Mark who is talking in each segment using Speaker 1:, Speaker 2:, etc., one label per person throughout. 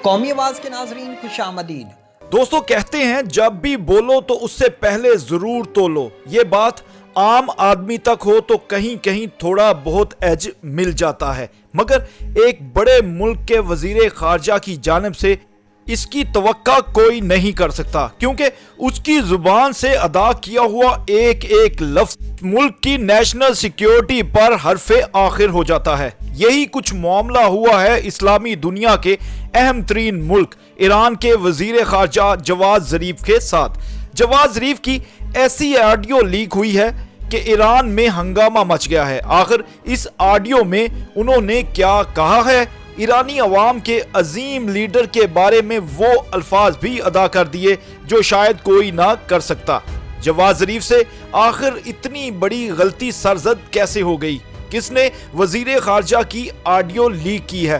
Speaker 1: قومی آواز کے ناظرین خوش آمدید۔
Speaker 2: دوستو کہتے ہیں جب بھی بولو تو اس سے پہلے ضرور تولو۔ یہ بات عام آدمی تک ہو تو کہیں کہیں تھوڑا بہت ایج مل جاتا ہے، مگر ایک بڑے ملک کے وزیر خارجہ کی جانب سے اس کی توقع کوئی نہیں کر سکتا، کیونکہ اس کی زبان سے ادا کیا ہوا ایک ایک لفظ ملک کی نیشنل سیکیورٹی پر حرف آخر ہو جاتا ہے۔ یہی کچھ معاملہ ہوا ہے اسلامی دنیا کے اہم ترین ملک ایران کے وزیر خارجہ جواد ظریف کے ساتھ۔ جواد ظریف کی ایسی آڈیو لیک ہوئی ہے کہ ایران میں ہنگامہ مچ گیا ہے۔ آخر اس آڈیو میں انہوں نے کیا کہا ہے؟ ایرانی عوام کے عظیم لیڈر کے بارے میں وہ الفاظ بھی ادا کر دیے جو شاید کوئی نہ کر سکتا۔ جواد ظریف سے آخر اتنی بڑی غلطی سرزد کیسے ہو گئی؟ کس نے وزیر خارجہ کی آڈیو لیک کی ہے؟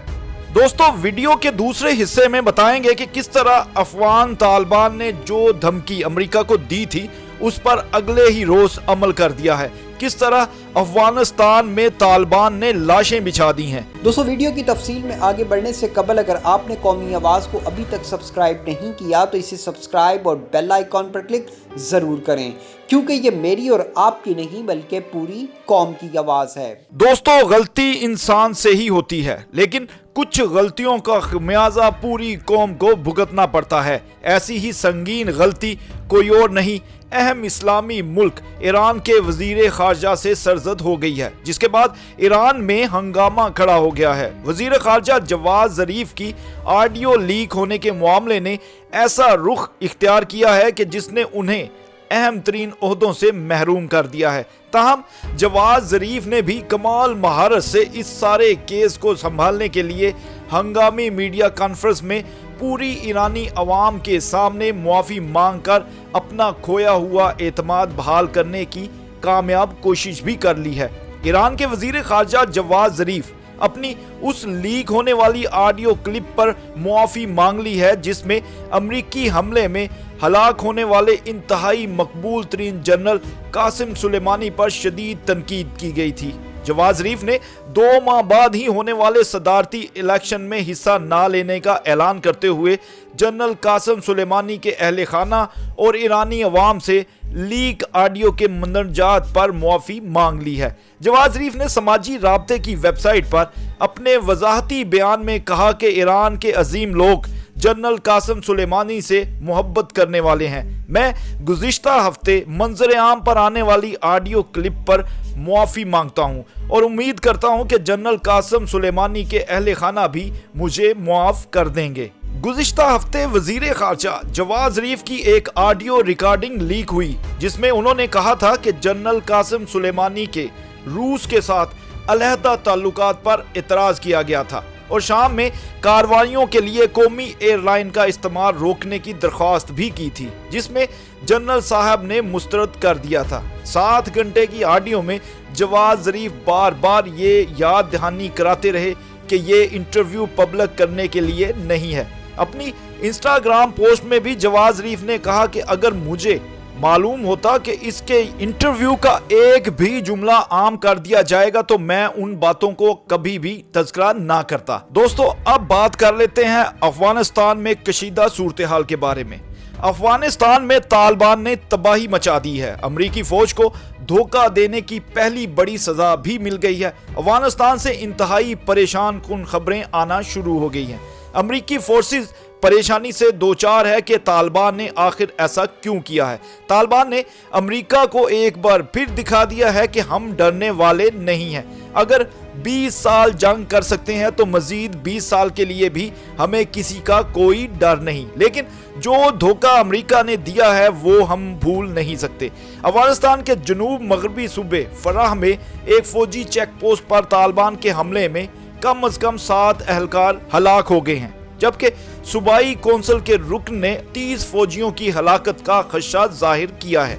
Speaker 2: دوستو ویڈیو کے دوسرے حصے میں بتائیں گے کہ کس طرح افغان طالبان نے جو دھمکی امریکہ کو دی تھی اس پر اگلے ہی روز عمل کر دیا ہے، کس طرح افغانستان میں طالبان نے لاشیں بچھا دی ہیں۔
Speaker 1: دوستو ویڈیو کی تفصیل میں آگے بڑھنے سے قبل اگر آپ نے قومی آواز کو ابھی تک سبسکرائب نہیں کیا تو اسے سبسکرائب اور بیل آئیکن پر کلک ضرور کریں، کیونکہ یہ میری اور آپ کی نہیں بلکہ پوری قوم کی آواز ہے۔
Speaker 2: دوستو غلطی انسان سے ہی ہوتی ہے، لیکن کچھ غلطیوں کا خمیازہ پوری قوم کو بھگتنا پڑتا ہے۔ ایسی ہی سنگین غلطی کوئی اور نہیں، اہم اسلامی ملک ایران کے وزیر خارجہ سے سرزد ہو گئی ہے، جس کے بعد ایران میں ہنگامہ کھڑا ہو گیا ہے۔ وزیر خارجہ جواد ظریف کی آڈیو لیک ہونے کے معاملے نے ایسا رخ اختیار کیا ہے کہ جس نے انہیں اہم ترین عہدوں سے محروم کر دیا ہے۔ تاہم جواد ظریف نے بھی کمال مہارت سے اس سارے کیس کو سنبھالنے کے لیے ہنگامی میڈیا کانفرنس میں پوری ایرانی عوام کے سامنے معافی مانگ کر اپنا کھویا ہوا اعتماد بحال کرنے کی کامیاب کوشش بھی کر لی ہے۔ ایران کے وزیر خارجہ جواد ظریف اپنی اس لیک ہونے والی آڈیو کلپ پر معافی مانگ لی ہے جس میں امریکی حملے میں ہلاک ہونے والے انتہائی مقبول ترین جنرل قاسم سلیمانی پر شدید تنقید کی گئی تھی۔ جواد ظریف نے 2 ماہ بعد ہی ہونے والے صدارتی الیکشن میں حصہ نہ لینے کا اعلان کرتے ہوئے جنرل قاسم سلیمانی کے اہل خانہ اور ایرانی عوام سے لیک آڈیو کے مندرجات پر معافی مانگ لی ہے۔ جواد ظریف نے سماجی رابطے کی ویب سائٹ پر اپنے وضاحتی بیان میں کہا کہ ایران کے عظیم لوگ جنرل قاسم سلیمانی سے محبت کرنے والے ہیں۔ میں گزشتہ ہفتے منظر عام پر آنے والی آڈیو کلپ پر معافی مانگتا ہوں اور امید کرتا ہوں کہ جنرل قاسم سلیمانی کے اہل خانہ بھی مجھے معاف کر دیں گے۔ گزشتہ ہفتے وزیر خارجہ جواد ظریف کی ایک آڈیو ریکارڈنگ لیک ہوئی جس میں انہوں نے کہا تھا کہ جنرل قاسم سلیمانی کے روس کے ساتھ علیحدہ تعلقات پر اعتراض کیا گیا تھا اور شام میں کارروائیوں کے لیے قومی ایئر لائن کا استعمال روکنے کی درخواست بھی کی تھی، جس میں جنرل صاحب نے مسترد کر دیا تھا۔ 7 گھنٹے کی آڈیو میں جواد ظریف بار بار یہ یاد دہانی کراتے رہے کہ یہ انٹرویو پبلک کرنے کے لیے نہیں ہے۔ اپنی انسٹاگرام پوسٹ میں بھی جواد ظریف نے کہا کہ اگر مجھے معلوم ہوتا کہ اس کے انٹرویو کا ایک بھی جملہ عام کر دیا جائے گا تو میں ان باتوں کو کبھی بھی تذکرہ نہ کرتا۔ دوستو اب بات کر لیتے ہیں افغانستان میں کشیدہ صورتحال کے بارے میں۔ افغانستان میں طالبان نے تباہی مچا دی ہے۔ امریکی فوج کو دھوکہ دینے کی پہلی بڑی سزا بھی مل گئی ہے۔ افغانستان سے انتہائی پریشان کن خبریں آنا شروع ہو گئی ہیں۔ امریکی فورسز پریشانی سے دوچار ہے کہ طالبان نے آخر ایسا کیوں کیا ہے۔ طالبان نے امریکہ کو ایک بار پھر دکھا دیا ہے کہ ہم ڈرنے والے نہیں ہیں۔ اگر 20 سال جنگ کر سکتے ہیں تو مزید 20 سال کے لیے بھی ہمیں کسی کا کوئی ڈر نہیں، لیکن جو دھوکہ امریکہ نے دیا ہے وہ ہم بھول نہیں سکتے۔ افغانستان کے جنوب مغربی صوبے فرح میں ایک فوجی چیک پوسٹ پر طالبان کے حملے میں کم از کم 7 اہلکار ہلاک ہو گئے ہیں، جبکہ صوبائی کونسل کے رکن نے 30 فوجیوں کی ہلاکت کا خدشہ ظاہر کیا ہے۔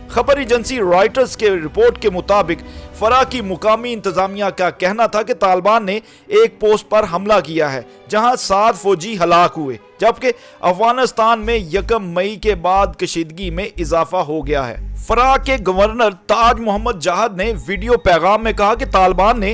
Speaker 2: خبر ایجنسی رائٹرز کے رپورٹ کے مطابق فرح کی مقامی انتظامیہ کا کہنا تھا کہ طالبان نے ایک پوسٹ پر حملہ کیا ہے جہاں 7 فوجی ہلاک ہوئے، جبکہ افغانستان میں 1 مئی کے بعد کشیدگی میں اضافہ ہو گیا ہے۔ فرح کے گورنر تاج محمد جاہد نے ویڈیو پیغام میں کہا کہ طالبان نے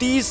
Speaker 2: 30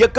Speaker 2: 1